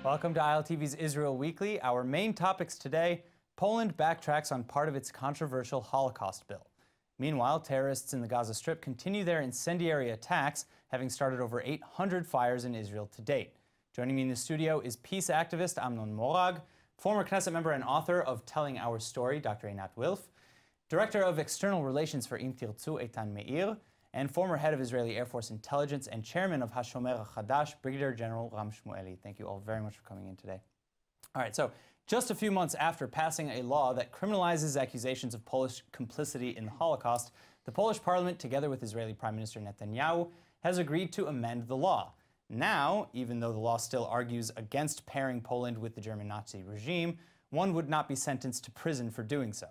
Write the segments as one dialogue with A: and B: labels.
A: Welcome to ILTV's Israel Weekly. Our main topics today: Poland backtracks on part of its controversial Holocaust bill. Meanwhile, terrorists in the Gaza Strip continue their incendiary attacks, having started over 800 fires in Israel to date. Joining me in the studio is peace activist Amnon Morag, former Knesset member and author of Telling Our Story, Dr. Einat Wilf, Director of External Relations for Im Tirtzu, Eitan Meir, and former head of Israeli Air Force Intelligence and chairman of HaShomer HaChadash, Brigadier General Ram Shmueli. Thank you all very much for coming in today. All right, so just a few months after passing a law that criminalizes accusations of Polish complicity in the Holocaust, the Polish parliament, together with Israeli Prime Minister Netanyahu, has agreed to amend the law. Now, even though the law still argues against pairing Poland with the German Nazi regime, one would not be sentenced to prison for doing so.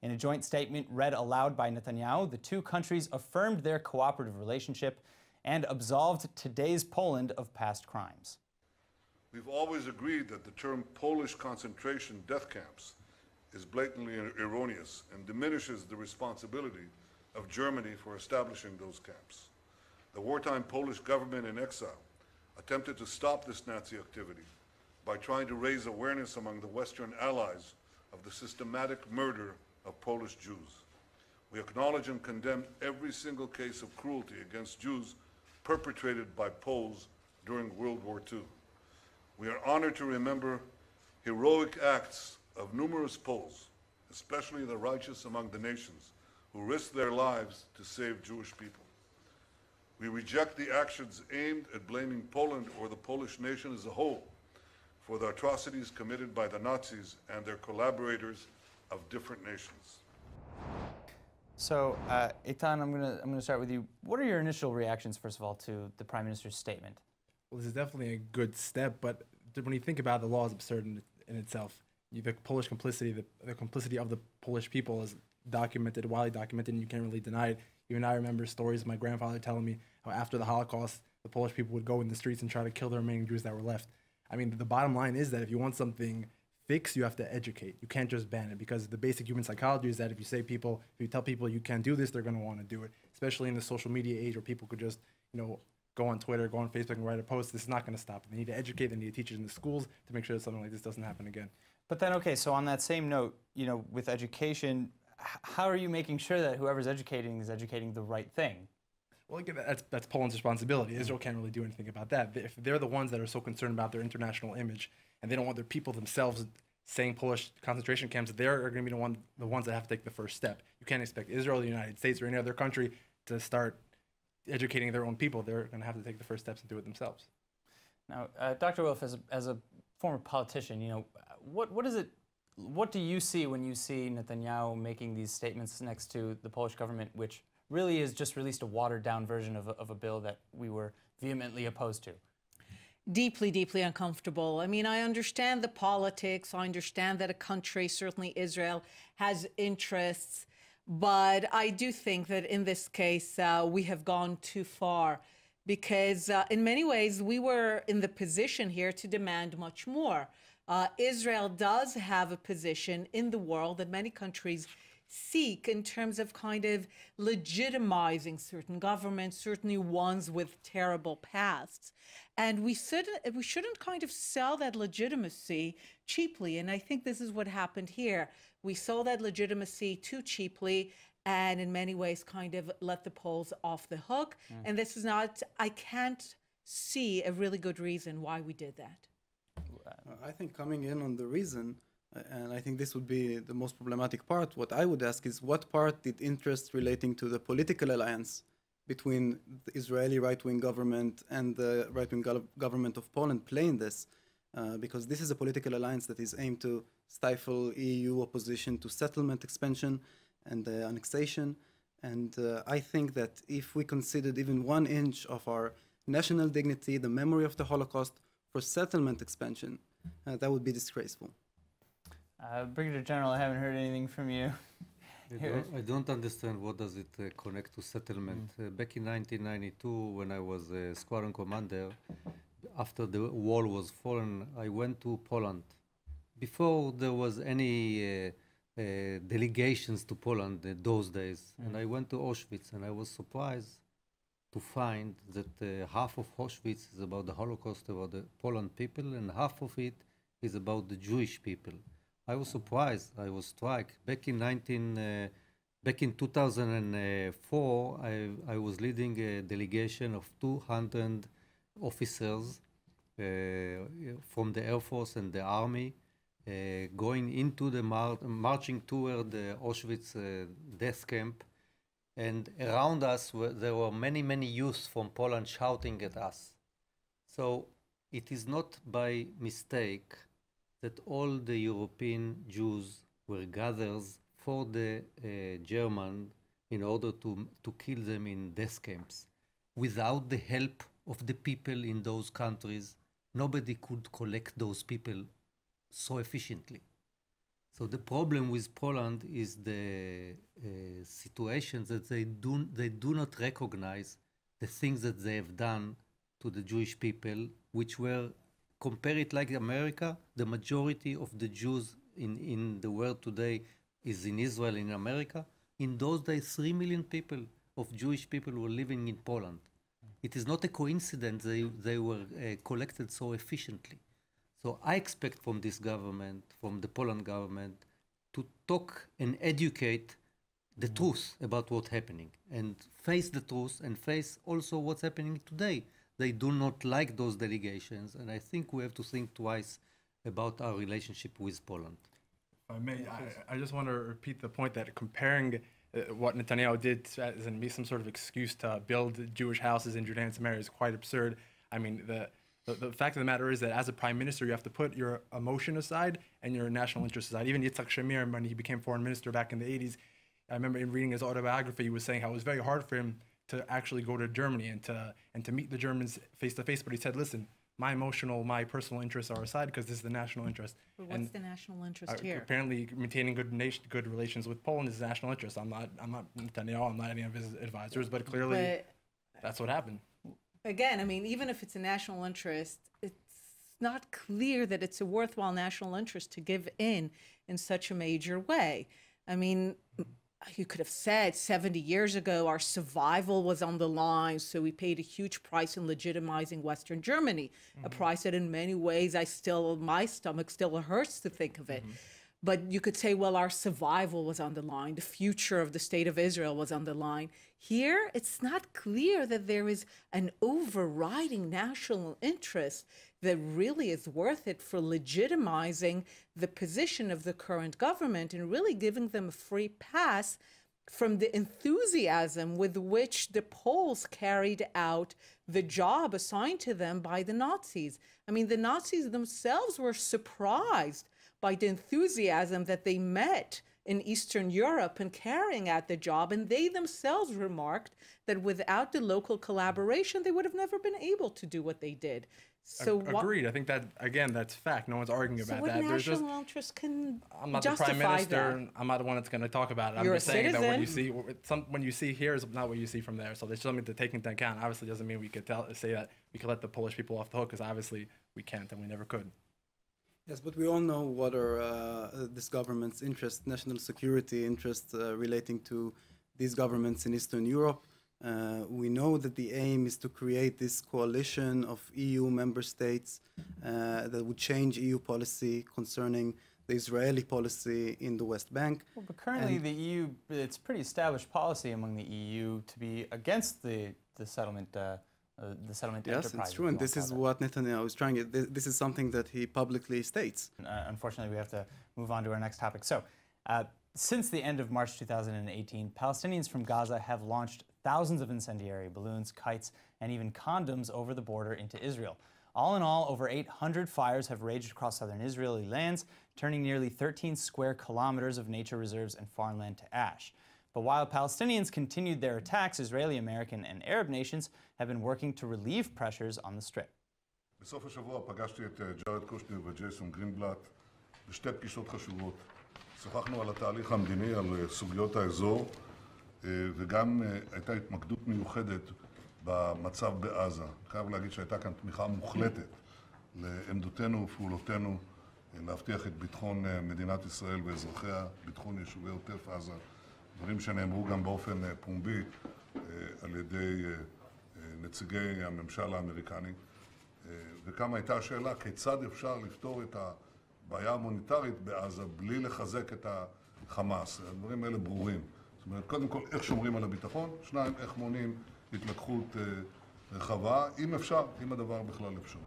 A: In a joint statement read aloud by Netanyahu, the two countries affirmed their cooperative relationship and absolved today's Poland of past crimes.
B: We've always agreed that the term Polish concentration death camps is blatantly erroneous and diminishes the responsibility of Germany for establishing those camps. The wartime Polish government in exile attempted to stop this Nazi activity by trying to raise awareness among the Western allies of the systematic murder of Polish Jews. We acknowledge and condemn every single case of cruelty against Jews perpetrated by Poles during World War II. We are honored to remember heroic acts of numerous Poles, especially the righteous among the nations, who risked their lives to save Jewish people. We reject the actions aimed at blaming Poland or the Polish nation as a whole for the atrocities committed by the Nazis and their collaborators of different nations.
A: So, Eitan, I'm gonna start with you. What are your initial reactions, first of all, to the Prime Minister's statement?
C: Well, this is definitely a good step, but when you think about it, the law is absurd in itself. The Polish complicity, the complicity of the Polish people is documented, widely documented, and you can't really deny it. Even I remember stories of my grandfather telling me how after the Holocaust, the Polish people would go in the streets and try to kill the remaining Jews that were left. I mean, the bottom line is that if you want something fixed, you have to educate. You can't just ban it, because the basic human psychology is that if you tell people you can't do this, they're going to want to do it. Especially in the social media age where people could just, go on Twitter, go on Facebook and write a post. This is not going to stop. They need to educate. They need to teach it in the schools to make sure that something like this doesn't happen again.
A: But then, okay, so on that same note, with education, how are you making sure that whoever's educating is educating the right thing?
C: Well, again, that's Poland's responsibility. Israel can't really do anything about that. If they're the ones that are so concerned about their international image and they don't want their people themselves saying Polish concentration camps, they're going to be the ones that have to take the first step. You can't expect Israel, the United States, or any other country to start educating their own people. They're going to have to take the first steps and do it themselves.
A: Now, Dr. Wilf, as a former politician, what do you see when you see Netanyahu making these statements next to the Polish government, which really has just released a watered-down version of a bill that we were vehemently opposed to?
D: Deeply, deeply uncomfortable. I mean, I understand the politics. I understand that a country, certainly Israel, has interests. But I do think that in this case, we have gone too far, because in many ways, we were in the position here to demand much more. Israel does have a position in the world that many countries seek in terms of kind of legitimizing certain governments, certainly ones with terrible pasts. And we shouldn't kind of sell that legitimacy cheaply. And I think this is what happened here. We sold that legitimacy too cheaply and in many ways kind of let the Poles off the hook. And this is not, I can't see a really good reason why we did that.
E: I think coming in on the reason, and I think this would be the most problematic part, what I would ask is what part did interests relating to the political alliance between the Israeli right-wing government and the right-wing government of Poland play in this? Because this is a political alliance that is aimed to stifle EU opposition to settlement expansion and annexation. And I think that if we considered even 1 inch of our national dignity, the memory of the Holocaust, for settlement expansion, that would be disgraceful.
A: Brigadier General, I haven't heard anything from you.
F: I don't understand what does it connect to settlement. Back in 1992, when I was a squadron commander, after the wall was fallen, I went to Poland. Before there was any delegations to Poland those days, and I went to Auschwitz, and I was surprised to find that half of Auschwitz is about the Holocaust, about the Poland people, and half of it is about the Jewish people. I was surprised. I was struck. Back in 2004, I was leading a delegation of 200 officers from the Air Force and the Army, going into the marching toward the Auschwitz death camp. And around us, there were many, many youths from Poland shouting at us. So it is not by mistake that all the European Jews were gathered for the German in order to kill them in death camps. Without the help of the people in those countries, nobody could collect those people so efficiently. So the problem with Poland is the situation that they do not recognize the things that they have done to the Jewish people, which were, compare it like America, the majority of the Jews in the world today is in Israel, in America. In those days, 3 million people of Jewish people were living in Poland. It is not a coincidence they were collected so efficiently. So I expect from this government, from the Poland government, to talk and educate the truth about what's happening and face the truth and face also what's happening today. They do not like those delegations, and I think we have to think twice about our relationship with Poland.
C: If I may, I just want to repeat the point that comparing what Netanyahu did as some sort of excuse to build Jewish houses in Judea and Samaria is quite absurd. I mean, the fact of the matter is that as a prime minister, you have to put your emotion aside and your national interest aside. Even Yitzhak Shamir, when he became foreign minister back in the 80s, I remember in reading his autobiography, he was saying how it was very hard for him to actually go to Germany and to meet the Germans face to face. But he said, listen, my personal interests are aside because this is the national interest.
D: But what's the national interest here?
C: Apparently, maintaining good relations with Poland is national interest. I'm not Netanyahu. I'm not any of his advisors, but clearly that's what happened.
D: Again, I mean, even if it's a national interest, it's not clear that it's a worthwhile national interest to give in such a major way. I mean, you could have said 70 years ago our survival was on the line, so we paid a huge price in legitimizing Western Germany, a price that in many ways my stomach still hurts to think of it. But you could say, well, our survival was on the line. The future of the state of Israel was on the line. Here, it's not clear that there is an overriding national interest that really is worth it for legitimizing the position of the current government and really giving them a free pass from the enthusiasm with which the Poles carried out the job assigned to them by the Nazis. I mean, the Nazis themselves were surprised by the enthusiasm that they met in Eastern Europe in carrying out the job, and they themselves remarked that without the local collaboration, they would have never been able to do what they did. So
C: agreed. I think that, again, that's fact. No one's arguing about that.
D: There's just interest can
C: I'm not the prime minister. I'm not the one that's going to talk about it. I'm just saying that when you see here is not what you see from there. So there's something to take into account. Obviously, doesn't mean we could say that we could let the Polish people off the hook, because obviously we can't and we never could.
E: Yes, but we all know what are this government's interests, national security interests relating to these governments in Eastern Europe. We know that the aim is to create this coalition of EU member states that would change EU policy concerning the Israeli policy in the West Bank.
A: Well, but currently the EU, it's pretty established policy among the EU to be against the settlement enterprise.
E: Yes, it's true, and this is what Netanyahu is trying. This is something that he publicly states.
A: Unfortunately, we have to move on to our next topic. So, since the end of March 2018, Palestinians from Gaza have launched thousands of incendiary balloons, kites, and even condoms over the border into Israel. All in all, over 800 fires have raged across southern Israeli lands, turning nearly 13 square kilometers of nature reserves and farmland to ash. But while Palestinians continued their attacks, Israeli, American, and Arab nations have been working to relieve pressures on the Strip.
B: בסוף השבוע פגשתי את ג'ארד קושנר וג'ייסון גרינבלט בשתי פגישות חשובות. שוחחנו על התהליך המדיני, על סוגיות האזור, וגם הייתה התמקדות מיוחדת במצב בעזה. חייב להגיד שהייתה כאן תמיכה מוחלטת לעמדותינו ופעולותינו להבטיח את ביטחון מדינת ישראל ואזרחיה, ביטחון יישובי עוטף עזה, דברים שנאמרו גם באופן פומבי על ידי נציגי הממשל האמריקני, וכמה הייתה השאלה כיצד אפשר לפתור את הבעיה המוניטרית בעזה בלי לחזק את החמאס. הדברים האלה ברורים. זאת אומרת, קודם כל, איך שומרים על הביטחון, שניים, איך מונעים התלקחות רחבה, אם אפשר, אם הדבר בכלל אפשר.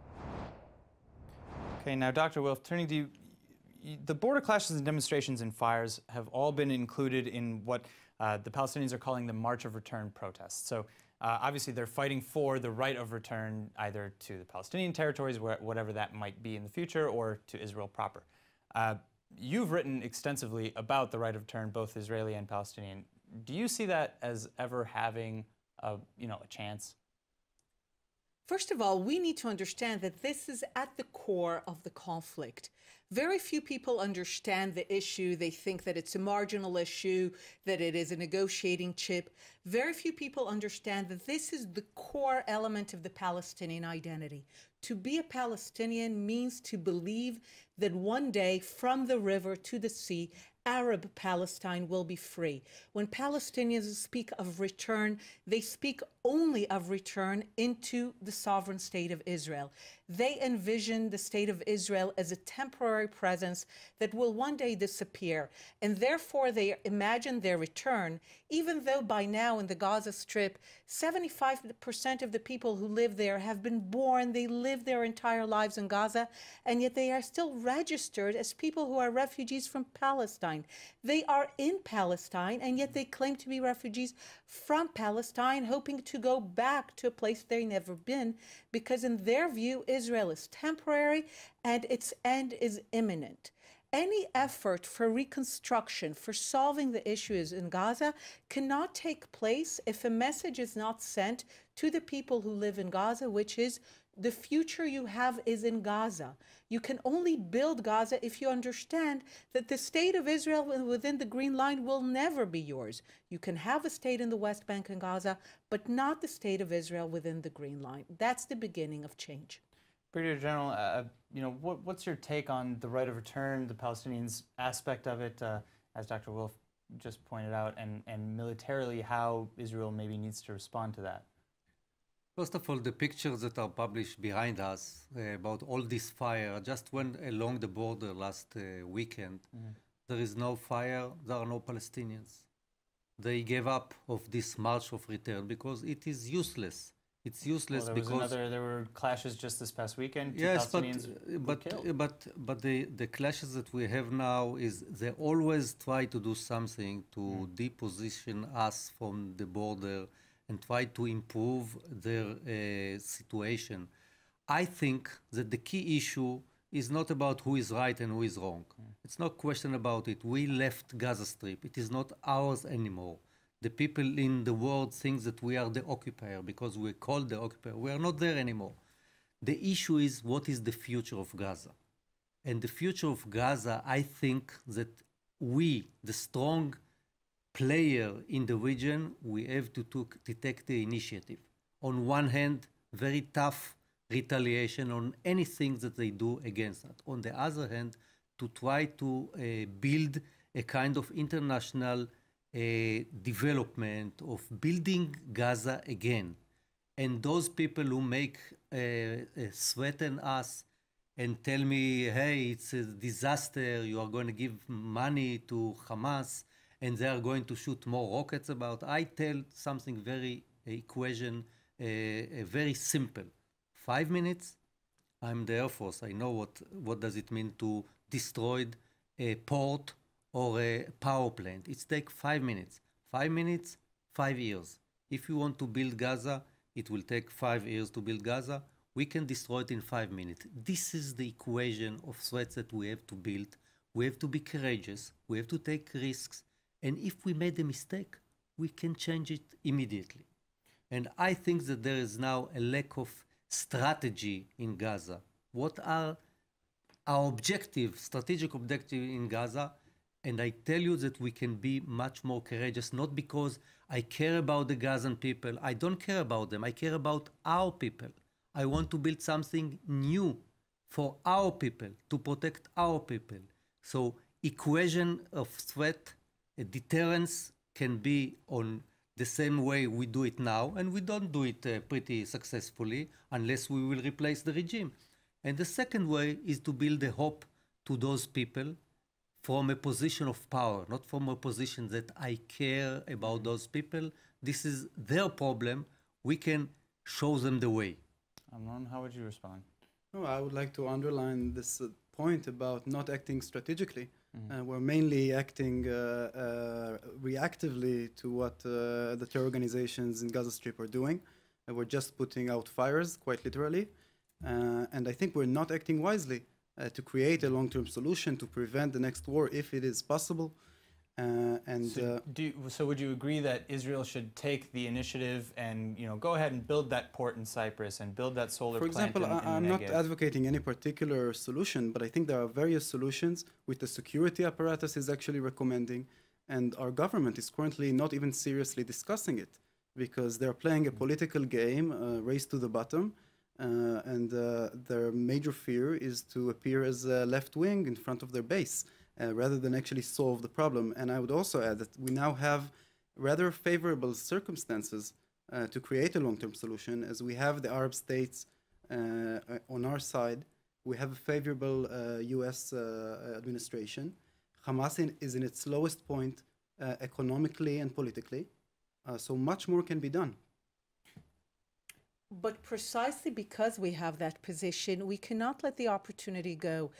A: Okay, now Dr. Wolf, turning to you, the border clashes and demonstrations and fires have all been included in what the Palestinians are calling the March of Return protests. So obviously they're fighting for the right of return either to the Palestinian territories, whatever that might be in the future, or to Israel proper. You've written extensively about the right of return, both Israeli and Palestinian. Do you see that as ever having a chance?
D: First of all, we need to understand that this is at the core of the conflict. Very few people understand the issue. They think that it's a marginal issue, that it is a negotiating chip. Very few people understand that this is the core element of the Palestinian identity. To be a Palestinian means to believe that one day, from the river to the sea, Arab Palestine will be free. When Palestinians speak of return, they speak only of return into the sovereign state of Israel. They envision the state of Israel as a temporary presence that will one day disappear, and therefore they imagine their return, even though by now in the Gaza Strip, 75% of the people who live there have been born, they live their entire lives in Gaza, and yet they are still registered as people who are refugees from Palestine. They are in Palestine, and yet they claim to be refugees from Palestine, hoping to go back to a place they've never been, because in their view, Israel is temporary and its end is imminent. Any effort for reconstruction, for solving the issues in Gaza, cannot take place if a message is not sent to the people who live in Gaza, which is the future you have is in Gaza. You can only build Gaza if you understand that the state of Israel within the Green Line will never be yours. You can have a state in the West Bank and Gaza, but not the state of Israel within the Green Line. That's the beginning of change.
A: Brigadier General, what's your take on the right of return, the Palestinians' aspect of it, as Dr. Wolf just pointed out, and militarily how Israel maybe needs to respond to that?
F: First of all, the pictures that are published behind us about all this fire, I just went along the border last weekend. There is no fire, there are no Palestinians. They gave up of this march of return because it is useless. It's useless because
A: there were clashes just this past weekend.
F: Yes,
A: but
F: the clashes that we have now is they always try to do something to deposition us from the border and try to improve their situation. I think that the key issue is not about who is right and who is wrong. It's no question about it. We left Gaza Strip. It is not ours anymore. The people in the world think that we are the occupier because we're called the occupier. We are not there anymore. The issue is what is the future of Gaza. And the future of Gaza, I think that we, the strong player in the region, we have to take the initiative. On one hand, very tough retaliation on anything that they do against us. On the other hand, to try to build a kind of international development of building Gaza again. And those people who make threaten us and tell me, hey, it's a disaster, you are going to give money to Hamas, and they are going to shoot more rockets about. I tell something very very simple. 5 minutes, I'm the Air Force. I know what does it mean to destroy a port or a power plant. It takes 5 minutes. 5 minutes, 5 years. If you want to build Gaza, it will take 5 years to build Gaza. We can destroy it in 5 minutes. This is the equation of threats that we have to build. We have to be courageous. We have to take risks. And if we made a mistake, we can change it immediately. And I think that there is now a lack of strategy in Gaza. What are our strategic objectives in Gaza? And I tell you that we can be much more courageous, not because I care about the Gazan people. I don't care about them. I care about our people. I want to build something new for our people, to protect our people. So equation of threat, a deterrence can be on the same way we do it now, and we don't do it pretty successfully unless we will replace the regime. And the second way is to build a hope to those people from a position of power, not from a position that I care about those people. This is their problem. We can show them the way.
A: Amnon, how would you respond?
E: No, I would like to underline this point about not acting strategically. We're mainly acting reactively to what the terror organizations in Gaza Strip are doing. We're just putting out fires, quite literally. And I think we're not acting wisely to create a long-term solution to prevent the next war if it is possible.
A: So would you agree that Israel should take the initiative and go ahead and build that port in Cyprus and build that solar
E: For
A: plant
E: example,
A: in the
E: I'm not
A: Negev?
E: advocating any particular solution, but I think there are various solutions which the security apparatus is actually recommending, and our government is currently not even seriously discussing it because they're playing a political game, race to the bottom, and their major fear is to appear as a left wing in front of their base. Rather than actually solve the problem. And I would also add that we now have rather favorable circumstances to create a long-term solution, as we have the Arab states on our side. We have a favorable U.S. administration. Hamas is in its lowest point economically and politically, so much more can be done.
D: But precisely because we have that position, we cannot let the opportunity go.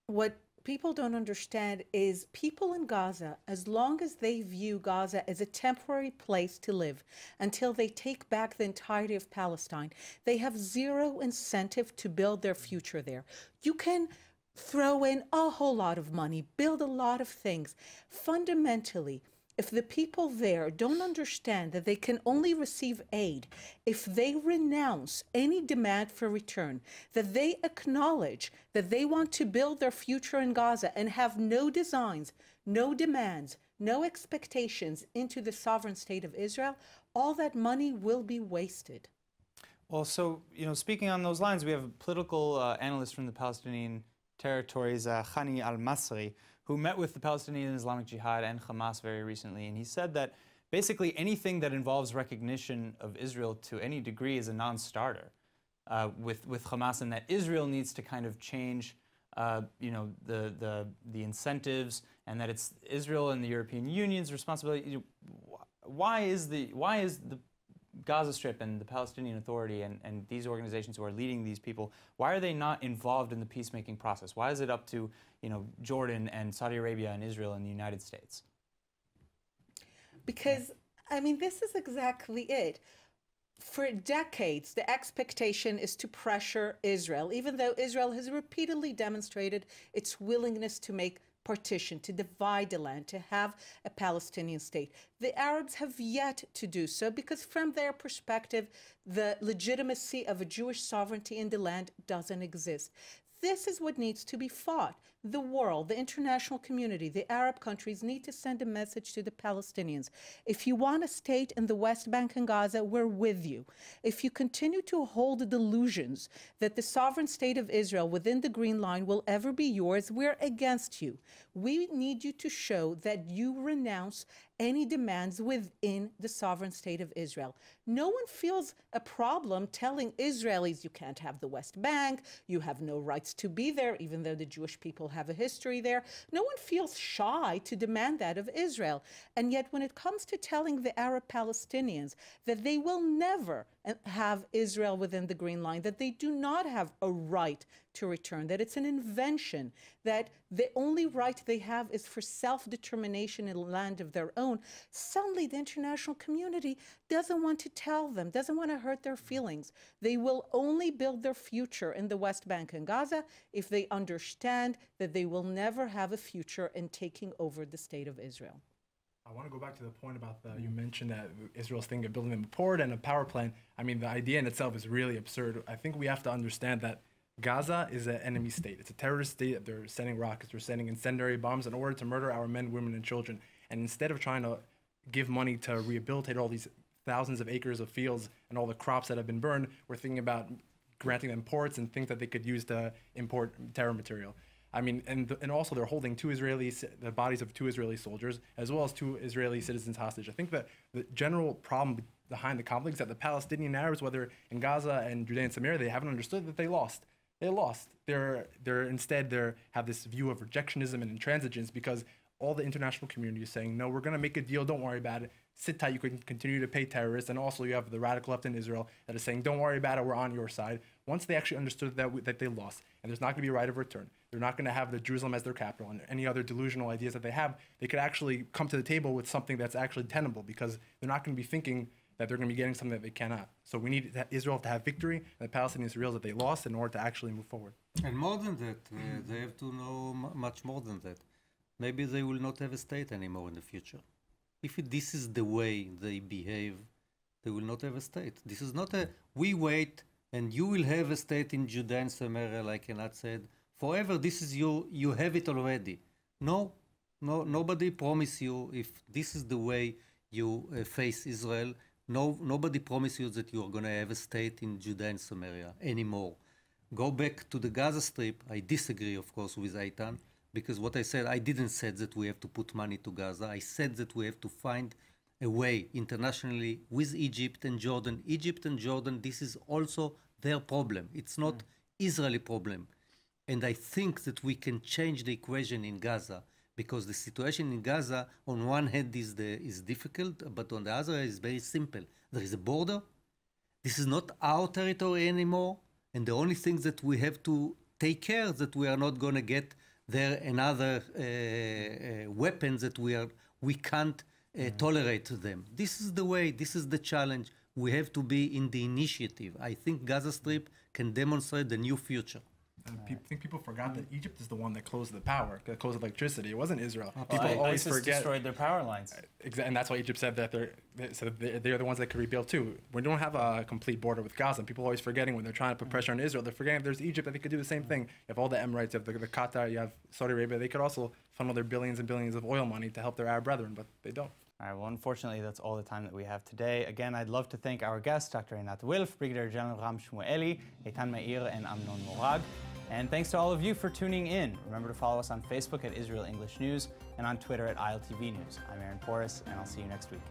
D: What people don't understand is people in Gaza, as long as they view Gaza as a temporary place to live until they take back the entirety of Palestine, they have zero incentive to build their future there. You can throw in a whole lot of money, build a lot of things. Fundamentally, if the people there don't understand that they can only receive aid if they renounce any demand for return, that they acknowledge that they want to build their future in Gaza and have no designs, no demands, no expectations into the sovereign state of Israel, all that money will be wasted.
A: Well, so, speaking on those lines, we have a political analyst from the Palestinian territories, Hani al-Masri, who met with the Palestinian Islamic Jihad and Hamas very recently, and he said that basically anything that involves recognition of Israel to any degree is a non-starter with Hamas, and that Israel needs to kind of change, the incentives, and that it's Israel and the European Union's responsibility. Why is the Gaza Strip and the Palestinian Authority and these organizations who are leading these people, why are they not involved in the peacemaking process? Why is it up to Jordan and Saudi Arabia and Israel and the United States?
D: Because, this is exactly it. For decades, the expectation is to pressure Israel, even though Israel has repeatedly demonstrated its willingness to make partition, to divide the land, to have a Palestinian state. The Arabs have yet to do so because from their perspective, the legitimacy of a Jewish sovereignty in the land doesn't exist. This is what needs to be fought. The world, the international community, the Arab countries need to send a message to the Palestinians. If you want a state in the West Bank and Gaza, we're with you. If you continue to hold the delusions that the sovereign state of Israel within the Green Line will ever be yours, we're against you. We need you to show that you renounce any demands within the sovereign state of Israel. No one feels a problem telling Israelis you can't have the West Bank, you have no rights to be there, even though the Jewish people have a history there. No one feels shy to demand that of Israel. And yet when it comes to telling the Arab Palestinians that they will never have Israel within the Green Line, that they do not have a right to return, that it's an invention, that the only right they have is for self-determination in a land of their own, suddenly the international community doesn't want to tell them, doesn't want to hurt their feelings. They will only build their future in the West Bank and Gaza if they understand that they will never have a future in taking over the state of Israel.
C: I want to go back to the point about you mentioned that Israel's thinking of building a port and a power plant. The idea in itself is really absurd. I think we have to understand that Gaza is an enemy state. It's a terrorist state. They're sending rockets, they're sending incendiary bombs in order to murder our men, women, and children. And instead of trying to give money to rehabilitate all these thousands of acres of fields and all the crops that have been burned, we're thinking about granting them ports and things that they could use to import terror material. I mean, and also they're holding the bodies of 2 Israeli soldiers, as well as 2 Israeli citizens hostage. I think that the general problem behind the conflict is that the Palestinian Arabs, whether in Gaza and Judea and Samaria, they haven't understood that they lost. They lost. They're have this view of rejectionism and intransigence because all the international community is saying, no, we're going to make a deal. Don't worry about it. Sit tight. You can continue to pay terrorists. And also you have the radical left in Israel that is saying, don't worry about it. We're on your side. Once they actually understood that they lost, and there's not going to be a right of return, they're not going to have the Jerusalem as their capital and any other delusional ideas that they have, they could actually come to the table with something that's actually tenable because they're not going to be thinking that they're going to be getting something that they cannot. So we need Israel to have victory and the Palestinians to realize that they lost in order to actually move forward.
F: And more than that, they have to know much more than that. Maybe they will not have a state anymore in the future. If this is the way they behave, they will not have a state. This is not we wait and you will have a state in Judea and Samaria, like Enat said, forever. This is you have it already. No, nobody promise you if this is the way you face Israel. Nobody promise you that you are going to have a state in Judea and Samaria anymore. Go back to the Gaza Strip. I disagree, of course, with Eitan, because what I said, I didn't say that we have to put money to Gaza. I said that we have to find a way internationally with Egypt and Jordan. Egypt and Jordan, this is also their problem. It's not Israeli problem. And I think that we can change the equation in Gaza because the situation in Gaza, on one hand, is difficult, but on the other is very simple. There is a border. This is not our territory anymore. And the only thing that we have to take care that we are not going to get there another weapons that we can't tolerate them. This is the way, this is the challenge. We have to be in the initiative. I think Gaza Strip can demonstrate the new future.
C: And I think people forgot that Egypt is the one that closed the power, that closed electricity. It wasn't Israel.
A: Well,
C: People always
A: ISIS
C: forget.
A: destroyed their power lines.
C: And that's why Egypt said that they're the ones that could rebuild too. We don't have a complete border with Gaza. People are always forgetting when they're trying to put pressure on Israel. They're forgetting there's Egypt that they could do the same thing. You have all the Emirates, you have the Qatar, you have Saudi Arabia. They could also funnel their billions and billions of oil money to help their Arab brethren, but they don't.
A: All right, well, unfortunately, that's all the time that we have today. Again, I'd love to thank our guests, Dr. Einat Wilf, Brigadier General Ram Shmueli, Eitan Meir, and Amnon Morag. And thanks to all of you for tuning in. Remember to follow us on Facebook at Israel English News and on Twitter at ILTV News. I'm Aaron Porras, and I'll see you next week.